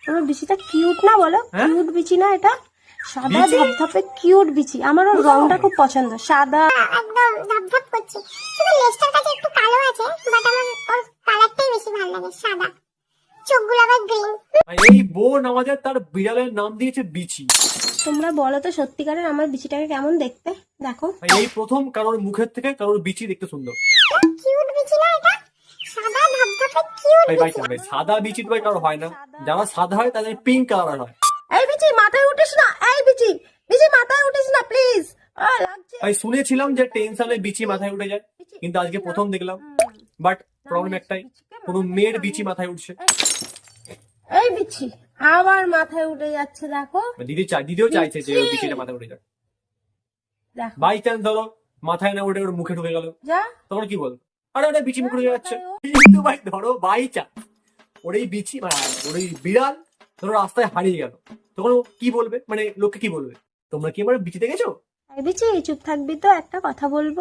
আমার বিচিটা কিউট না বলো? কিউট বিচি না এটা? সাদা ধপধপে কিউট বিচি। আমার ওর রংটা খুব পছন্দ, সাদা একদম ধপধপ করছে। শুধু লেজটার কাছে একটু কালো আছে, বাট আমার ওর কালারটাই বেশি ভালো লাগে, সাদা। চোখগুলো আবার গ্রিন। এই বোন আমাদের তার বিড়ালের নাম দিয়েছে বিচি। তোমরা বলো তো সত্যিকারের আমার বিচিটাকে কেমন দেখতে? দেখো, এই প্রথম কারোর মুখের থেকে কারোর বিচি দেখতে সুন্দর। কিউট বিচি না এটা? সাদা ধপধপে কিউট ভাই সাদা বিচি তো ভাই কারোর হয় না, যারা সাদা হয় তাদের পিঙ্ক কালার হয়। এই বিচি মাথায় উঠিস না, এই বিচি, বিচি মাথায় উঠিস না প্লিজ, লাগছে। ভাই শুনেছিলাম যে টেনশনে বিচি মাথায় উঠে যায়, কিন্তু আজকে প্রথম দেখলাম। বাট প্রবলেম একটাই, কোনো মেয়ের বিচি মাথায় উঠছে। এই বিচি আবার মাথায় উঠে যাচ্ছে, দেখো। দিদিও চাইছে যে ওর বিচিটা মাথায় উঠে যায়। দেখো বাই চান্স ধরো মাথায় না উঠে ওর মুখে ঢুকে গেল, যা, তখন কি বলবো? আরে ওটা বিচি মুখে ঢুকে যাচ্ছে। কিন্তু ভাই ধরো বাই চান্স ওর এই বিচি ওর এই বিড়াল ধরো রাস্তায় হারিয়ে গেল, তখন ও কি বলবে? মানে লোককে কি বলবে? তোমরা কি আমার বিচি দেখেছো? এই বিচি চুপ থাকবি তো, একটা কথা বলবো।